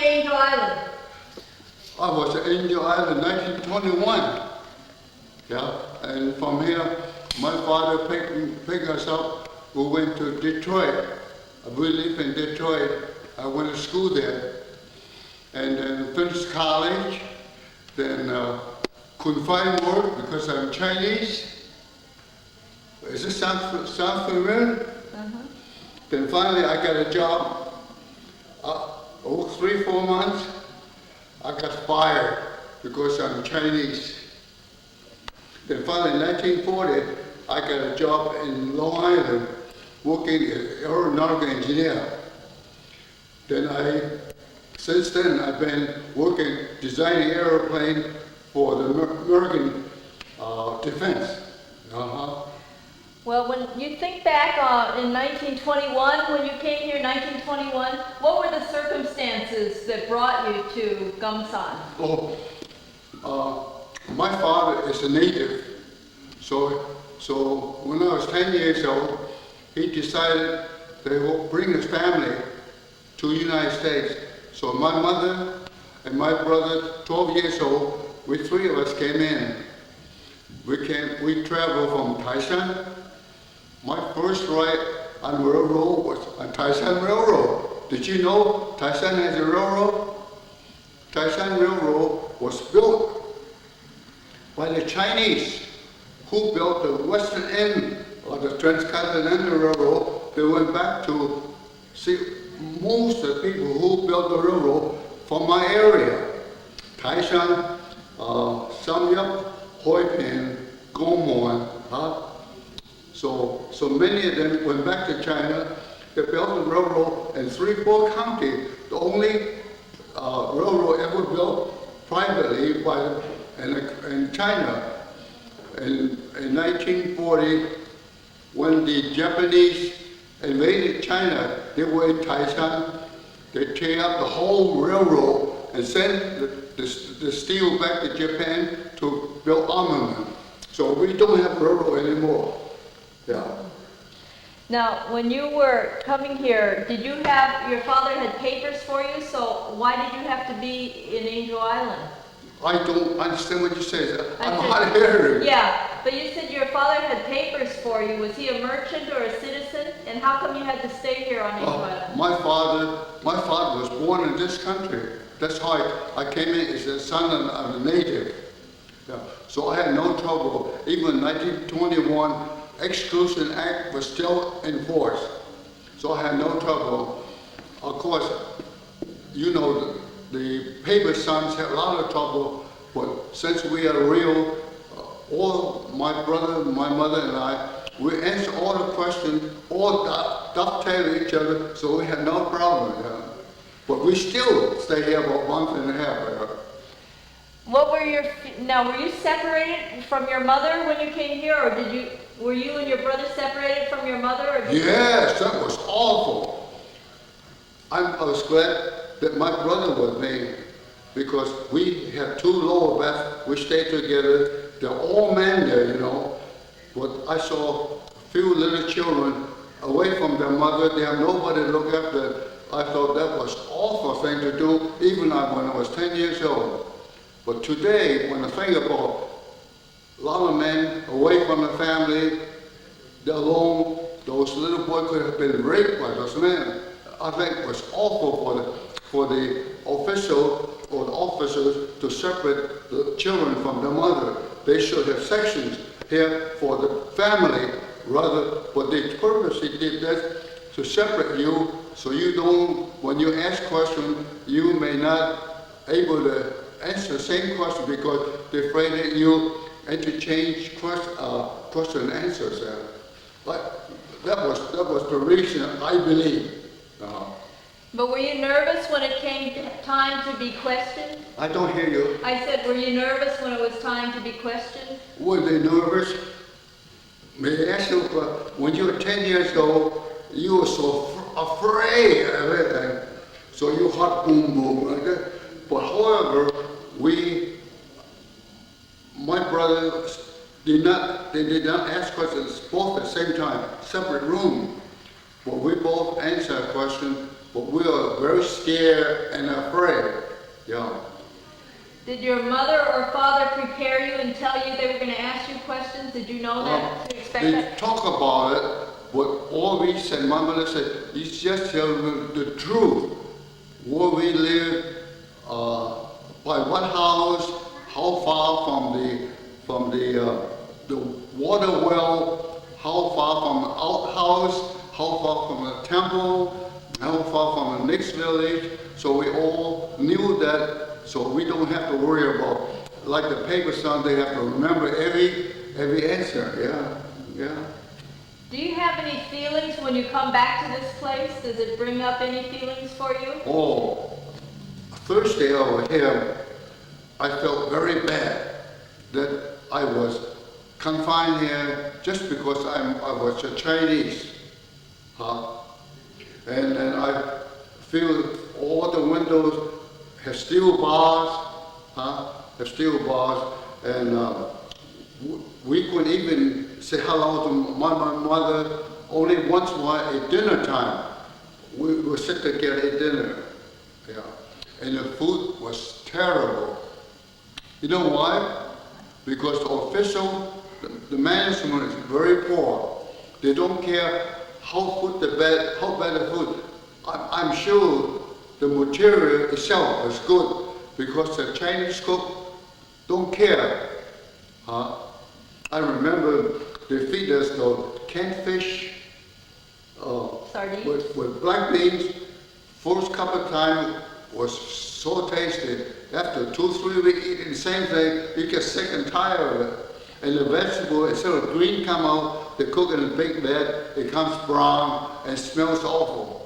Angel Island? I was at Angel Island in 1921. Yeah, and from here, my father picked us up. We went to Detroit. We lived in Detroit. I went to school there, and then finished college. Then couldn't find work because I'm Chinese. Does this sound familiar? Then finally, I got a job. 3-4 months, I got fired because I'm Chinese. Then finally, in 1940, I got a job in Long Island, working as aeronautical engineer. Since then, I've been working, designing airplane for the American defense. Well, when you think back in 1921, when you came here in 1921, what were the circumstances that brought you to Gumsan? My father is a native, so when I was 10 years old, he decided they will bring his family to the United States. So my mother and my brother, 12 years old, we three of us came in. We traveled from Taishan. My first ride on railroad was on Taishan Railroad. Did you know Taishan has a railroad? Taishan Railroad was built by the Chinese, who built the western end of the transcontinental railroad. They went back to see most of the people who built the railroad from my area. Taishan, Samyup, Hoi Pin, Gomon, So many of them went back to China. They built the railroad in 3-4 counties. The only railroad ever built privately in China. In 1940, when the Japanese invaded China, they were in Taishan. They tear up the whole railroad and send the steel back to Japan to build armament. So we don't have railroad anymore. Yeah. Now, when you were coming here, did you have, your father had papers for you, so why did you have to be in Angel Island? I don't understand what you say. I'm hard of hearing. Yeah, but you said your father had papers for you. Was he a merchant or a citizen? And how come you had to stay here on Angel Island? My father was born in this country. That's how I came in as a son of a native. Yeah. So I had no trouble. Even in 1921, Exclusion Act was still in force. So I had no trouble. Of course, you know, the paper sons had a lot of trouble, but since we are real, all my brother, my mother and I, we answered all the questions, all dovetailed each other, so we had no problem. Yeah. But we still stay here for a month and a half. Yeah. What were were you separated from your mother when you came here, or were you and your brother separated from your mother? Or Yes, that was awful. I was glad that my brother was me, because we had 2 lower baths, we stayed together. They're all men there, you know. But I saw a few little children away from their mother. They have nobody to look after. I thought that was an awful thing to do, even when I was 10 years old. But today, when I think about a lot of men away from the family, they're alone, those little boys could have been raped by those men. I think it was awful for the official or the officers to separate the children from their mother. They should have sections here for the family, but they purposely did that to separate you, so you don't, when you ask questions, you may not able to answer the same question because they're afraid that you interchange question and answers. But that was the reason, I believe. But were you nervous when it came time to be questioned? I don't hear you. I said, were you nervous when it was time to be questioned? Were they nervous? May I ask you, when you were 10 years old, you were so afraid of everything. So your heart boom boom like that. But however, my brothers they did not ask questions both at the same time, separate room. But we both answered a question but we are very scared and afraid. Yeah. Did your mother or father prepare you and tell you they were going to ask you questions? Did you know that, to expect They that? talk about it, but all we said, my mother said, it's just the truth. Where we live, by what house, how far from the water well, how far from the outhouse, how far from the temple, how far from the next village. So we all knew that, so we don't have to worry about, like the paper son, they have to remember every answer. Yeah, yeah. Do you have any feelings when you come back to this place? Does it bring up any feelings for you? Oh, first day over here, I felt very bad that I was confined here just because I was a Chinese. Huh? And then I feel all the windows have steel bars, have steel bars, and we couldn't even say hello to my mother only once in a while at dinner time. We would sit together at dinner, yeah. And the food was terrible. You know why? Because the official, the management is very poor. They don't care how bad the food. I'm sure the material itself is good because the Chinese cook don't care. Huh? I remember they feed us the canned fish Sardines? with black beans. First couple of times was so tasty. After 2-3 weeks eating the same thing, you get sick and tired of it. And the vegetable, instead of green come out, they cook it in a big bed, it comes brown and smells awful.